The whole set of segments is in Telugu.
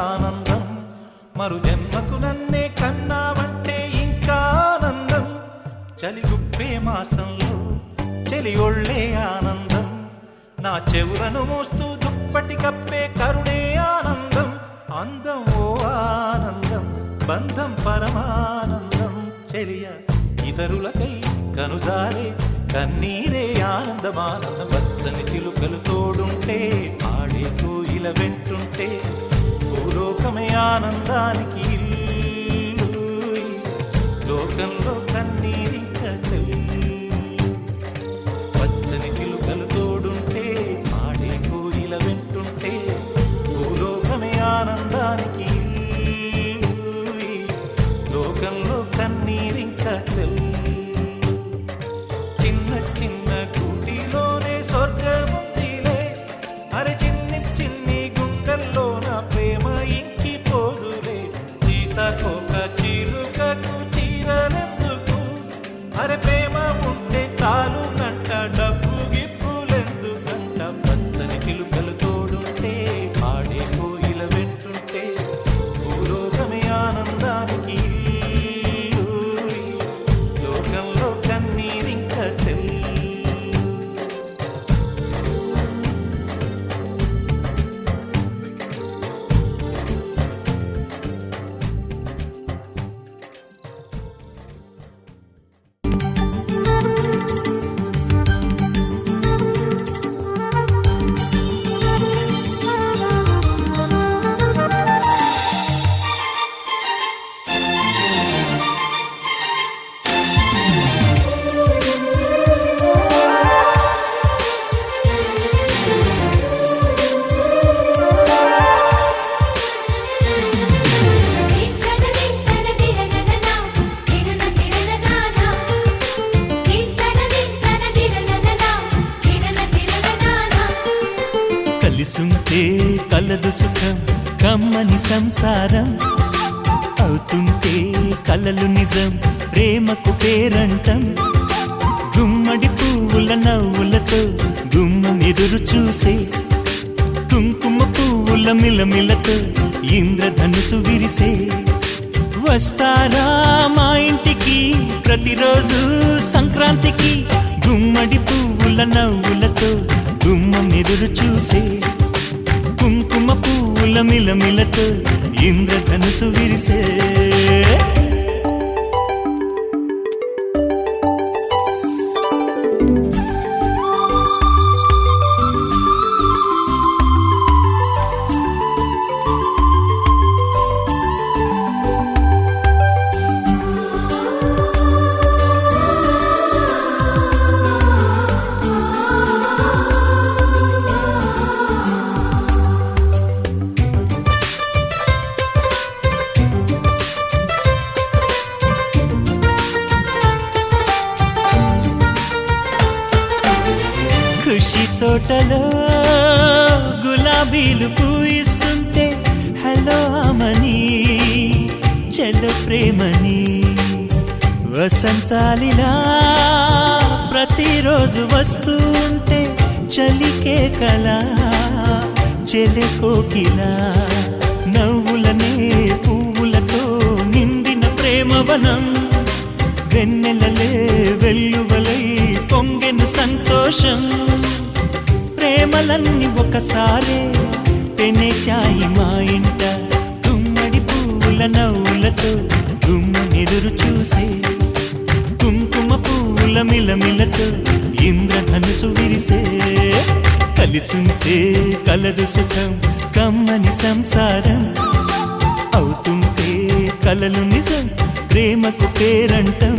ఆనందం మరు జన్మకు నన్నే కన్నావంటే ఇంకా ఆనందం చలిగుప్పే మాసంలో చలి ఒళ్ళే ఆనందం నా చెవులను మోస్తూ దుప్పటి కప్పే కరుణే ఆనందం అందం ఓ ఆనందం బంధం పరమానందం చెలియ ఇతరులకై కనుజారే కన్నీరే ఆనందమానందం వచ్చని చిలుకలు తోడుంటే ఆడే కోయిల వెంటుంటే భూలోకమే ఆనందానికి లోకంలో కన్నీరింక చెల్లి వచ్చని చిలుకలు తోడుంటే ఆడే కోయిల వెంటుంటే భూలోకమే ఆనందానికి లోకంలో కన్నీరింక చెల్లి చిన్న చిన్న కూటిలోనే స్వర్గముందిలే అరే చిన్ని చిన్ని గుండెల్లోన ప్రేమ ఇంకిపోదులే సీతాకోక చిలుకకు చీరలెందుకు అరే ప్రేమ ఉంటే చాలు నంట డబ్బు గిప్పులెందుకంట పచ్చని చిలుకలు తోడుంటే ఆడే కోయిల వెంటుంటే భూలోకమే ఆనందానికి లోకంలో కన్నీరింక చెల్లి కలిసుంటే కలదు సుఖం కమ్మని సంసారం అవుతుంటే కలలు నిజం ప్రేమకు పేరంటం గుమ్మడి పువ్వుల నవ్వులతో గుమ్మం ఎదురు చూసే కుంకుమ పువ్వుల మిలమిలతో ఇంద్రధనుసు విరిసే వస్తారా మా ఇంటికి ప్రతిరోజు సంక్రాంతికి గుమ్మడి పువ్వుల నవ్వులతో గుమ్మం ఎదురు చూసే కుంకుమ పువ్వుల మిలమిలతో ఇంద్రధనుసు విరిసే ఖుషి తోటలో గులాబీలు పూయిస్తుంటే హలో అమని చెల్లు ప్రేమని వసంతాలిలా ప్రతిరోజు వస్తూ ఉంటే చలికే కలా చెలె కోకిలా నవ్వులనే పువ్వులతో నిండిన ప్రేమవనం వెన్నెలలే వెల్లువలై పొంగెను సంతోషం ప్రేమలన్నీ ఒకసారే పెనేశాయి మా ఇంట గుమ్మడి పువ్వుల నవ్వులతో గుమ్మనెదురు చూసే కుంకుమ పువ్వుల మిలమిలతో ఇంద్రధనుసు విరిసే కలిసుంటే కలదు సుఖం కమ్మని సంసారం అవుతుంటే కలలు నిజం ప్రేమకు పేరంటం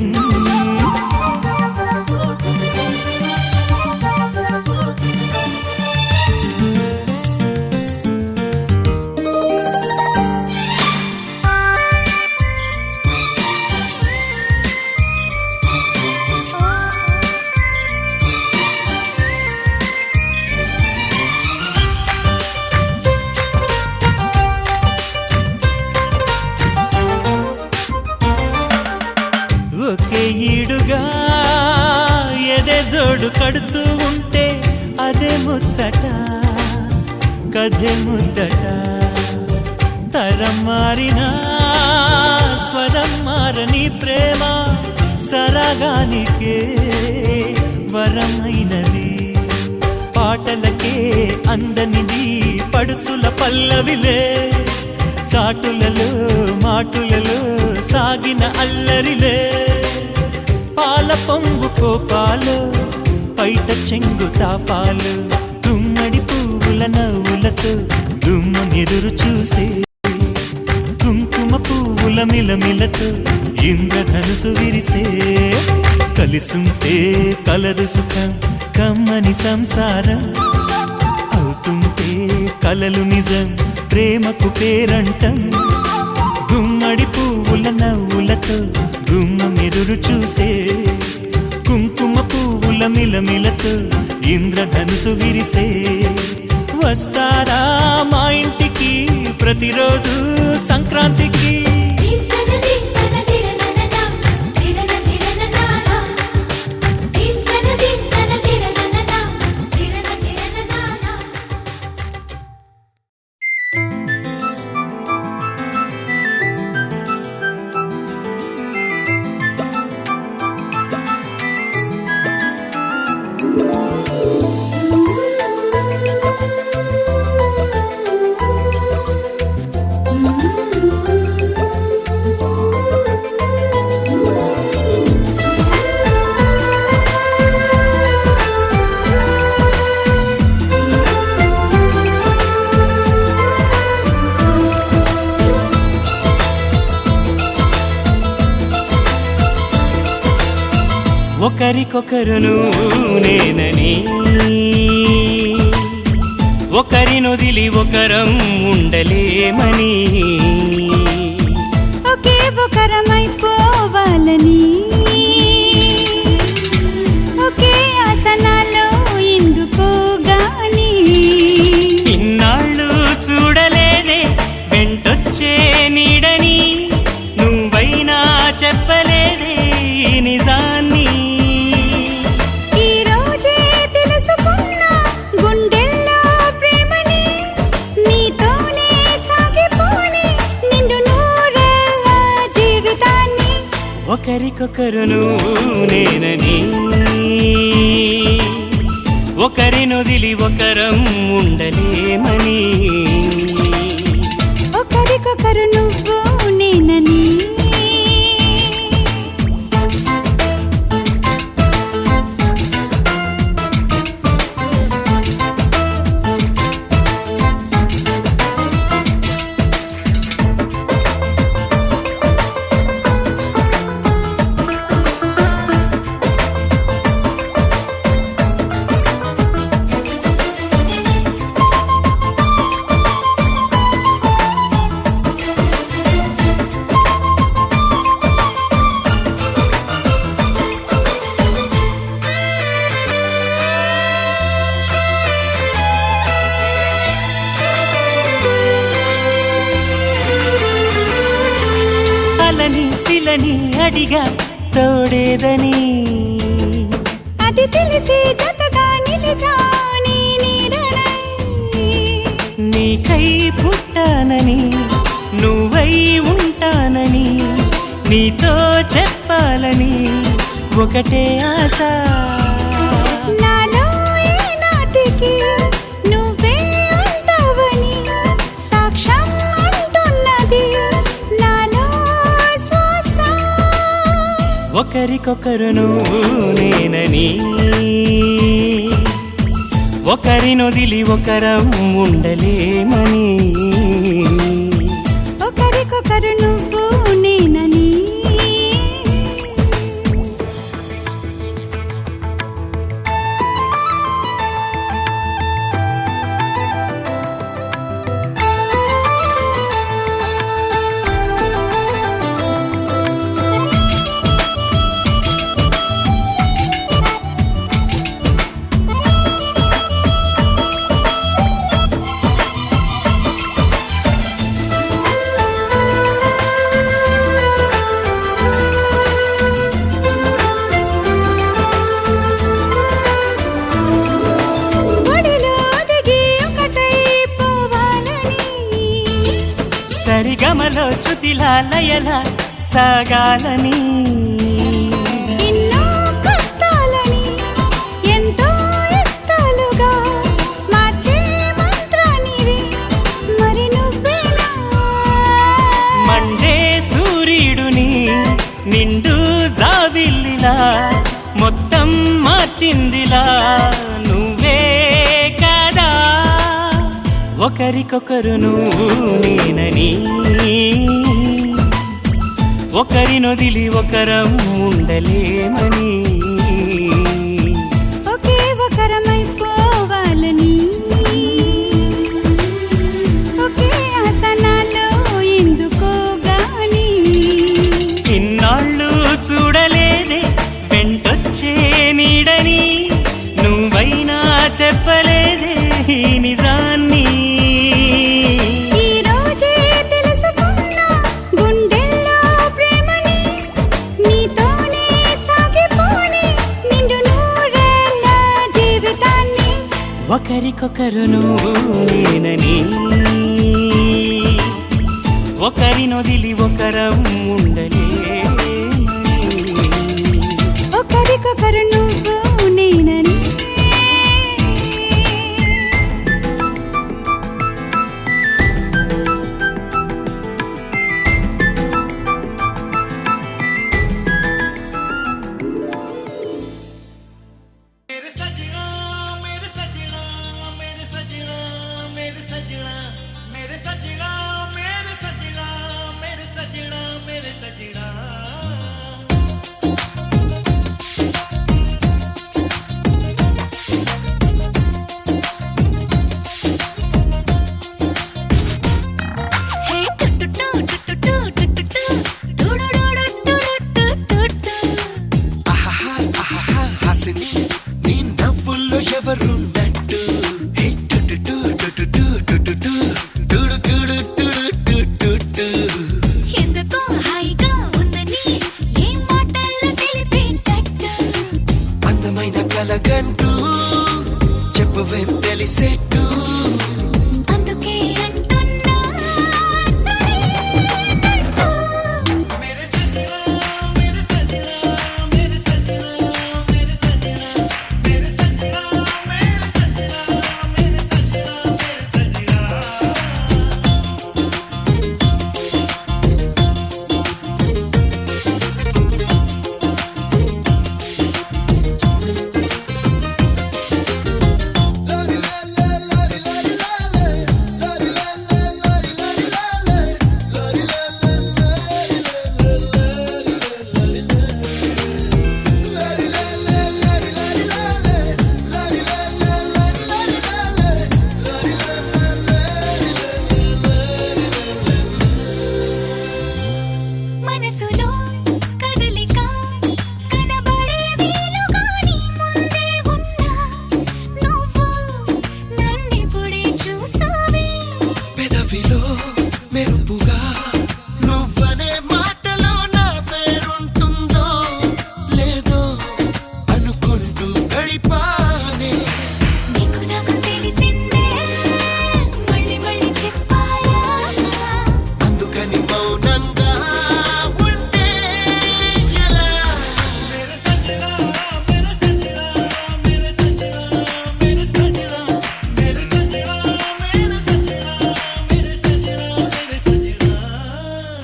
ఒకే ఈడుగా ఎదే జోడు కడుతూ ఉంటే అదే ముచ్చట కథే ముద్దట తరం మారినా స్వరం మారని ప్రేమ సరగానికే వరమైనది. పాటలకే అందనిది పడుచుల పల్లవిలే, చాటులలో మాటులలో సాగిన అల్లరిలే. పాల పొంగు కోపాలు పైట చెంగు తాపాలు, గుమ్మడి పువ్వుల నవ్వులతో గుమ్మనెదురు చూసే, కుంకుమ పువ్వుల మిలమిలతో ఇంద్రధనుసు విరిసే. కలిసుంటే కలదు సుఖం కమ్మని సంసారం, అవుతుంటే కలలు నిజం ప్రేమకు పేరంటం. గుమ్మడి పువ్వుల నవ్వులతో గుమ్మమెదురు చూసే, కుంకుమ పువ్వుల మిలమిలతో ఇంద్రధనుసు విరిసే. వస్తారా మా ఇంటికి ప్రతిరోజు సంక్రాంతికి. ఒకరికొకరును నేనని, ఒకరినొదిలి ఒకరం ఉండలేమని, ఒకే ఒకరమైపోవాలని, ఒకే ఆసనాలో ఎందుకోగాని. ఇన్నాళ్ళు చూడలేదే వెంటొచ్చే నీడని, నువ్వైనా చెప్పలేదే నిజాన్ని. ఒకరికొకరును నేనని, ఒకరినొదిలి ఒకరం ఉండలేమని, ఒకరికొకరు నువ్వు నేనని. శిలని అడిగా తోడేదని, అది తెలిసి జతగా నిలిచాని నీడనై. నీకై పుట్టానని నువ్వై ఉంటానని, నీతో చెప్పాలని ఒకటే ఆశ. నాలో ఏనాటికి నువ్వే ఉంటావని సాక్ష్యం అంటున్నది నాలో శ్వాస. ఒకరికొకరును నేనని, ఒకరినొదిలి ఒకరం ఉండలేమని, ఒకరికొకరు నువ్వు నేనని. సరిగమలో శృతిలా లయలా సాగాలని ఎన్నో కష్టాలని ఎంతో ఇష్టాలుగా మార్చే మంత్రానివి మరి నువ్వేనా మండే సూర్యుడుని నిండు జావిల్లిలా మొత్తం మార్చిందిలా నువ్వే కదా ఒకరికొకరు నువ్వు నేనని ఒకరినొదిలి ఒకరం ఉండలేమని ఒకే ఒకరమైపోవాలని ఒకే ఆసనాలో ఎందుకో గాని ఇన్నాళ్ళు చూడలేదే వెంటొచ్చే నీడని నువ్వైనా చెప్పలేదే ఈ నిజాన్ని ఈ రోజే తెలుసుకున్నా గుండెల్లో ప్రేమని నీతోనే సాగిపోని నిండు నూరేళ్ళ జీవితాన్ని ఒకరికొకరు నువ్వు నేనని ఒకరినొదిలి ఒకరం ఉండలేమని ఒకరికొకరు నువ్వు నేనని मेरे सजना मेरे सजना मेरे सजना मेरे सजना मेरे सजना मेरे सजना मेरे सजना मेरे सजना హే టుటుటు టుటుటు టుటుటు టుడుడుడుడుడుడుడుడు ఆహాహా ఆహాహా హాసిని నీ నవ్వుల్లో ఎవరున్నట్టు హే టుటుటు టుటుటు టుటుటు టుడు టుడు టుడు టుటుటు ఎందుకో హాయిగా ఉందని ఏ మాటల్లో తెలిపేటట్టు అందమైన కలగంటూ చెప్పవే తెలిసేట్టు అందుకే అంటున్నా సరేనట్టు मेरे सजना मेरे सजना मेरे सजना मेरे सजना मेरे सजना मेरे सजना मेरे सजना మనసులో కదలిక కనబడే వీలుగా నీ ముందే ఉన్నా నువ్వు నన్నిప్పుడే చూసావే పెదవిలో మెరుపుగా నువ్వనే మాటలో నా పేరుంటుందో లేదో అనుకుంటూ గడిపానే నీకు నాకు తెలిసిందే మళ్ళీ మళ్ళీ చెప్పాలా అందుకని మౌనంగా ఉంటే ఎలా मेरे सजना मेरे सजना मेरे सजना मेरे सजना मेरे सजना मेरे सजना मेरे सजना मेरे सजना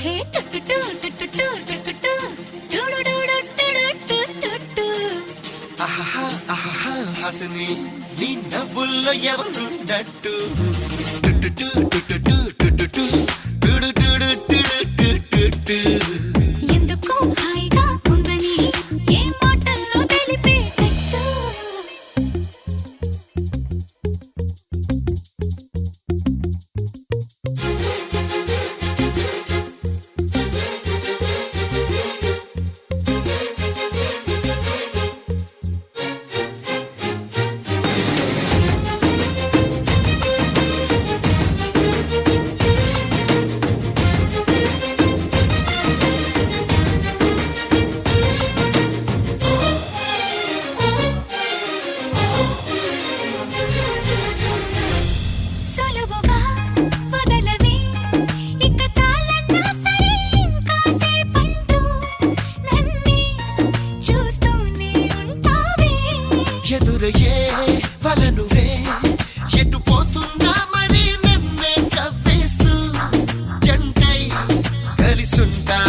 హే టుటుటు టుటుటు టుటుటు టుడుడుడుడుడుడుడు ఆహాహా ఆహాహా హాసిని నీ నవ్వుల్లో ఎవరున్నట్టు టుటుటు టుటుటు టుటుటు టుడు టుడు టుడు టుటుటు ఎందుకో హాయిగా ఉందని ఏ మాటల్లో తెలిపేటట్టు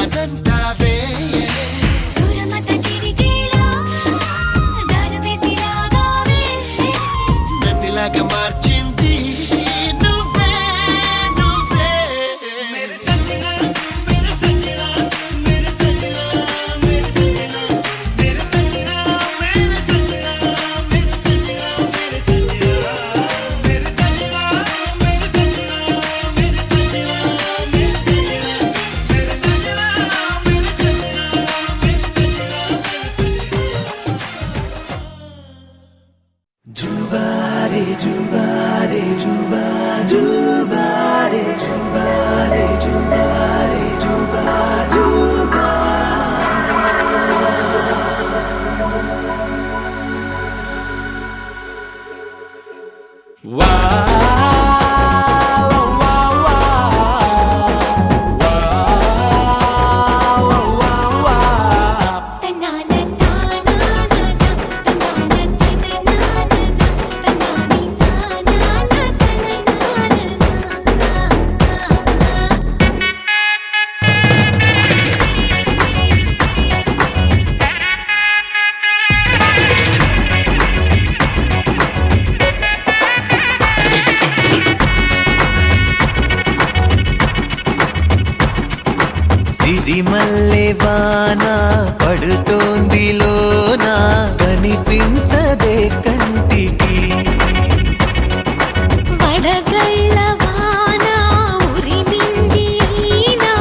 రానంటావే దూరమంత చిరిగేలా దారి వేసి రాగావే నన్నిలాగా మార్చింది నువ్వే నువ్వే మేరే సజ్జనా మేరే సజ్జనా మేరే సజ్జనా మేరే సజ్జనా మేరే సజ్జనా మేరే సజ్జనా మేరే సజ్జనా మేరే సజ్జనా మేరే సజ్జనా మేరే సజ్జనా మేరే సజ్జనా Jubare, jubare, juba, jubare, jubare, jubare, juba, juba. తన్నాన తానానా తన్నాన తననానా తన్నాని తానానా తననానా సిరిమల్లె వాన పడుతోంది లోన కనిపించదే కంటికి వడగళ్ళ వాన ఉరిమింది అయినా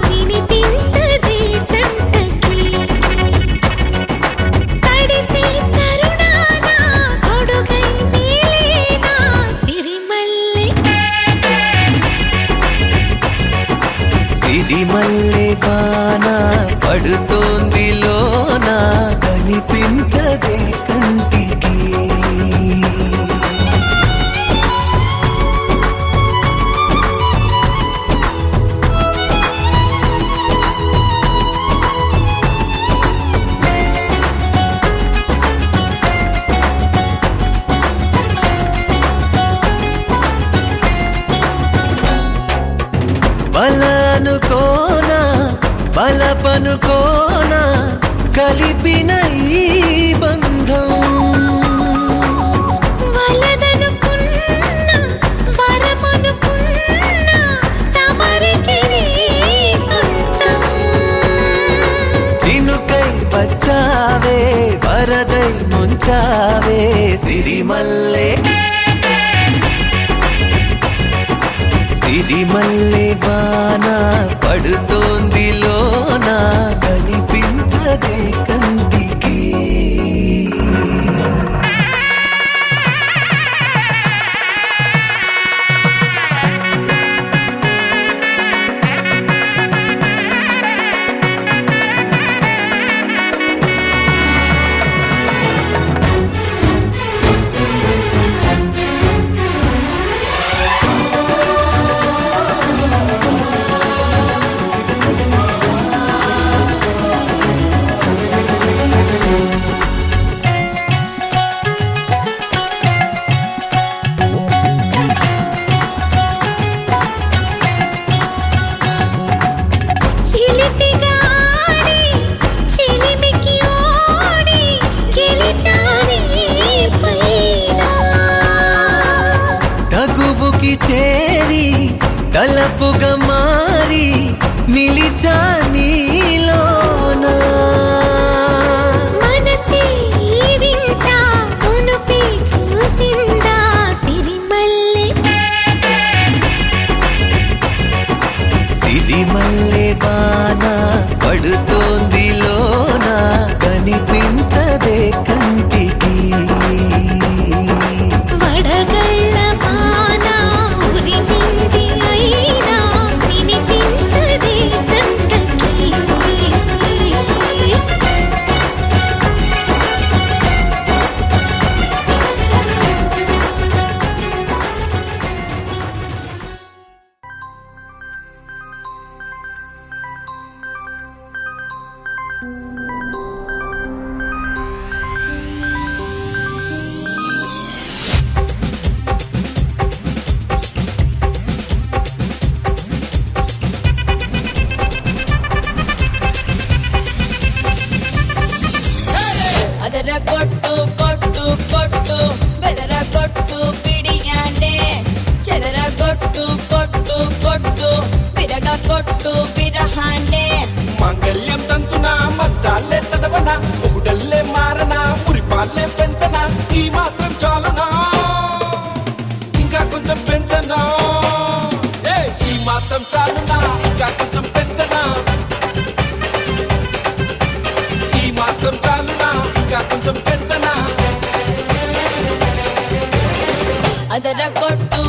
వినిపించదే జంటకి తడిసి తరుణాన కొడుకై నీలేనా సిరిమల్లె సిరిమల్లె వాన పడుతోంది లోన కనిపించదే కంటికి బలనుకోనా బలపనుకోనా కలిపిన ఈ బంధం వలదనుకున్నా వరమనుకున్నా తమరికి నీ సొంతం చినుకై వచ్చావే వరదై ముంచావే సిరిమల్లె సిరిమల్లె వాన పడుతోంది లోన కనిపించదే కంటికి చిలిపిగా ఆడి చిలిమికి ఓడి గెలిచాని పైన తగువుకి చేరి తలపుగా మారి నిలిచా నీలోన మనసే వింత కొనుపి చూసిందా సిరిమల్లె సిరిమల్లె వాన పడుతోంది లోన కనిపించదే కంటికి వడగళ్ళ వాన ఉరిమింది అయినా వినిపించదే జంటకి కొట్టు విరహాన్నే మాంగళ్యం తంతునా మంత్రాలే చదవనా ఒకటల్లే మారనా మురిపాలే పెంచనా ఈ మాత్రం చాలునా ఇంకా కొంచెం పెంచనా ఈ మాత్రం చాలునా ఇంకా కొంచెం పెంచనా ఈ మాత్రం చాలునా ఇంకా కొంచెం పెంచనా అదర కొట్టు